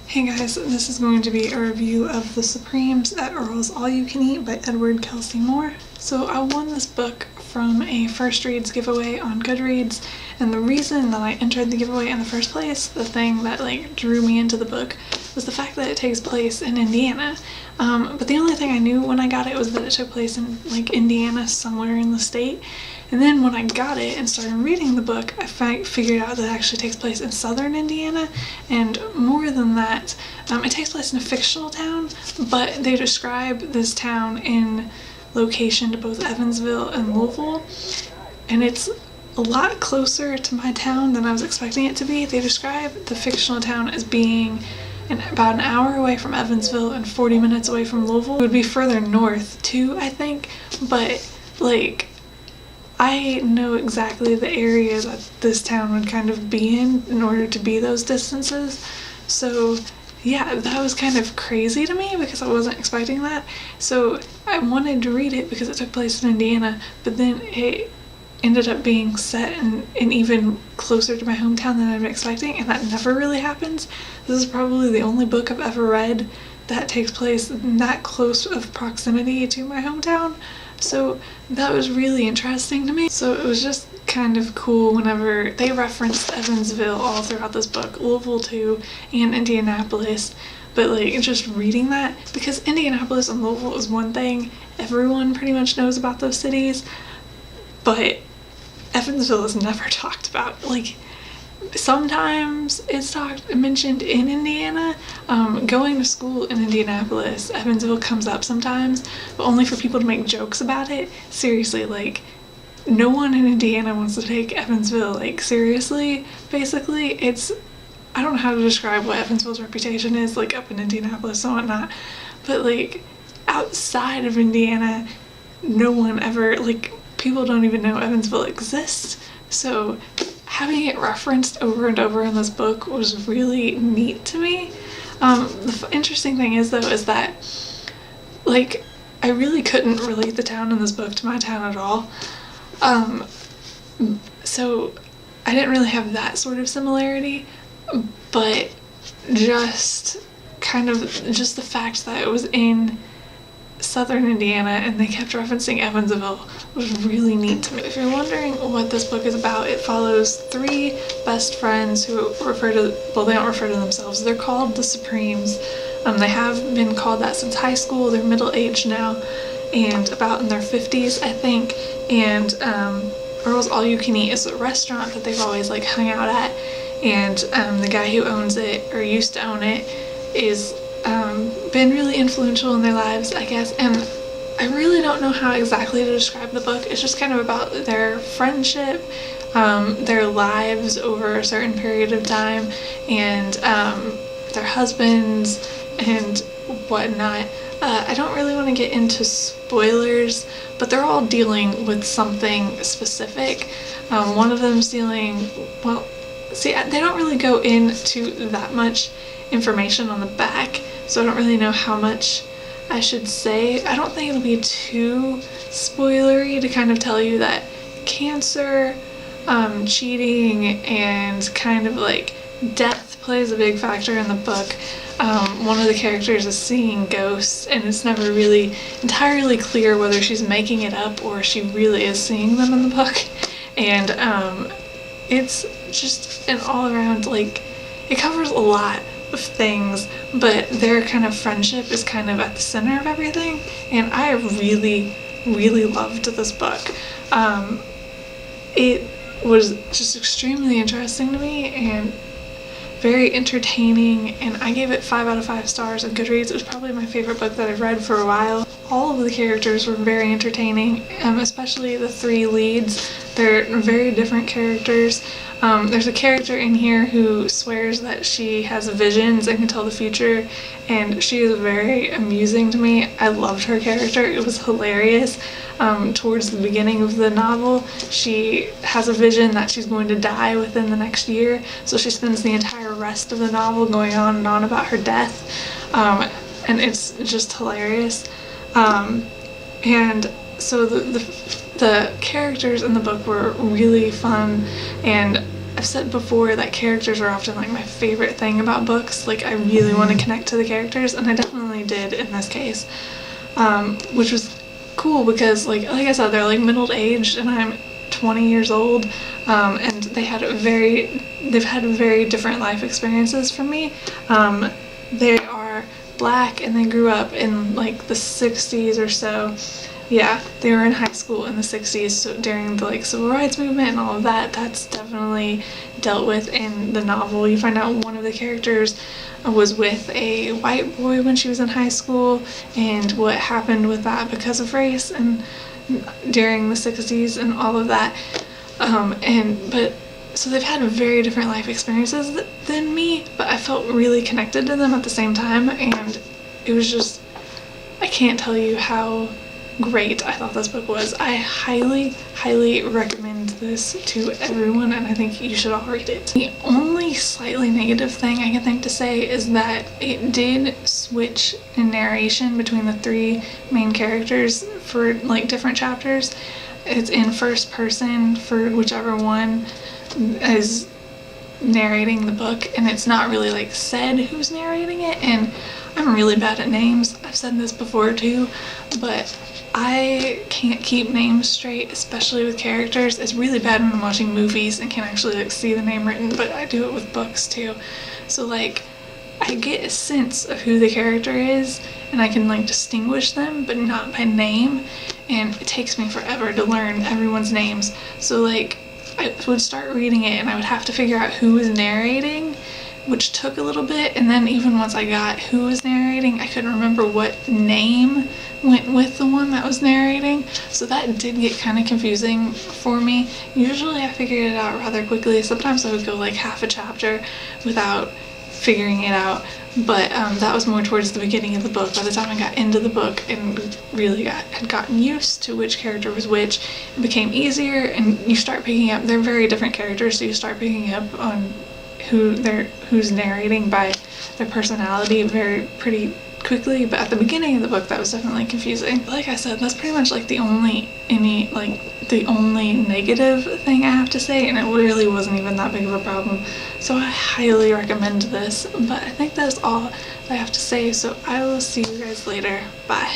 Hey guys, this is going to be a review of The Supremes at Earl's All You Can Eat by Kelsey. So I won this book from a first reads giveaway on Goodreads, and the reason that I entered the giveaway in the first place, the thing that drew me into the book, was the fact that it takes place in Indiana. But the only thing I knew when I got it was that it took place in Indiana, somewhere in the state. And then when I got it and started reading the book, I figured out that it actually takes place in southern Indiana, and more than that, it takes place in a fictional town, but they describe this town in location to both Evansville and Louisville, and it's a lot closer to my town than I was expecting it to be. They describe the fictional town as being about an hour away from Evansville and 40 minutes away from Louisville. It would be further north too, I think, but I know exactly the area that this town would kind of be in order to be those distances. So yeah, that was kind of crazy to me because I wasn't expecting that. So I wanted to read it because it took place in Indiana, but then it ended up being set in even closer to my hometown than I'd been expecting, and that never really happens. This is probably the only book I've ever read that takes place in that close of proximity to my hometown. So that was really interesting to me. So it was just kind of cool whenever they referenced Evansville all throughout this book, Louisville too, and Indianapolis. But just reading that, because Indianapolis and Louisville is one thing, everyone pretty much knows about those cities, but Evansville is never talked about. Sometimes it's mentioned in Indiana. Going to school in Indianapolis, Evansville comes up sometimes, but only for people to make jokes about it. Seriously, no one in Indiana wants to take Evansville seriously. Basically, I don't know how to describe what Evansville's reputation is up in Indianapolis and whatnot, but outside of Indiana, no one ever, people don't even know Evansville exists. So having it referenced over and over in this book was really neat to me. The interesting thing is that I really couldn't relate the town in this book to my town at all. So I didn't really have that sort of similarity, but just the fact that it was in southern Indiana and they kept referencing Evansville was really neat to me. If you're wondering what this book is about, it follows three best friends who they don't refer to themselves. They're called the Supremes. They have been called that since high school. They're middle-aged now and about in their 50s, I think. And Earl's All You Can Eat is a restaurant that they've always hung out at, and the guy who owns it, or used to own it, is been really influential in their lives, I guess, and I really don't know how exactly to describe the book. It's just kind of about their friendship, their lives over a certain period of time, and their husbands and whatnot. I don't really want to get into spoilers, but they're all dealing with something specific. One of them's dealing, they don't really go into that much information on the back, so I don't really know how much I should say. I don't think it'll be too spoilery to kind of tell you that cancer, cheating, and death plays a big factor in the book. One of the characters is seeing ghosts, and it's never really entirely clear whether she's making it up or she really is seeing them in the book. And it's just an all-around, it covers a lot of things, but their kind of friendship is kind of at the center of everything, and I really, really loved this book. It was just extremely interesting to me and very entertaining, and I gave it 5 out of 5 stars on Goodreads. It was probably my favorite book that I've read for a while. All of the characters were very entertaining, especially the three leads. They're very different characters. There's a character in here who swears that she has visions and can tell the future, and she is very amusing to me. I loved her character. It was hilarious. Towards the beginning of the novel, she has a vision that she's going to die within the next year, so she spends the entire rest of the novel going on and on about her death, and it's just hilarious. And so the characters in the book were really fun, and I've said before that characters are often like my favorite thing about books. Like I really want to connect to the characters, and I definitely did in this case, which was cool because like I said, they're like middle-aged and I'm 20 years old, and they've had very different life experiences from me. They are Black and they grew up in like the 60s or so. Yeah, they were in high school in the 60s, so during the like civil rights movement and all of that. That's definitely dealt with in the novel. You find out one of the characters was with a white boy when she was in high school, and what happened with that because of race and during the 60s and all of that. So they've had very different life experiences than me, but I felt really connected to them at the same time, and it was just, I can't tell you how great I thought this book was. I highly, highly recommend this to everyone, and I think you should all read it. The only slightly negative thing I can think to say is that it did switch in narration between the three main characters for like different chapters. It's in first person for whichever one is narrating the book, and it's not really like said who's narrating it, and I'm really bad at names. I've said this before too, but I can't keep names straight, especially with characters. It's really bad when I'm watching movies and can actually like see the name written, but I do it with books too. So like I get a sense of who the character is and I can like distinguish them, but not by name, and it takes me forever to learn everyone's names. So like I would start reading it and I would have to figure out who was narrating, which took a little bit, and then even once I got who was narrating, I couldn't remember what name went with the one that was narrating, so that did get kind of confusing for me. Usually I figured it out rather quickly. Sometimes I would go like half a chapter without figuring it out, but that was more towards the beginning of the book. By the time I got into the book and really had gotten used to which character was which, it became easier, and you start picking up, they're very different characters, so you start picking up on who's narrating by their personality pretty quickly. But at the beginning of the book that was definitely confusing. Like I said, that's pretty much like the only negative thing I have to say, and it really wasn't even that big of a problem, so I highly recommend this. But I think that's all I have to say, so I will see you guys later. Bye.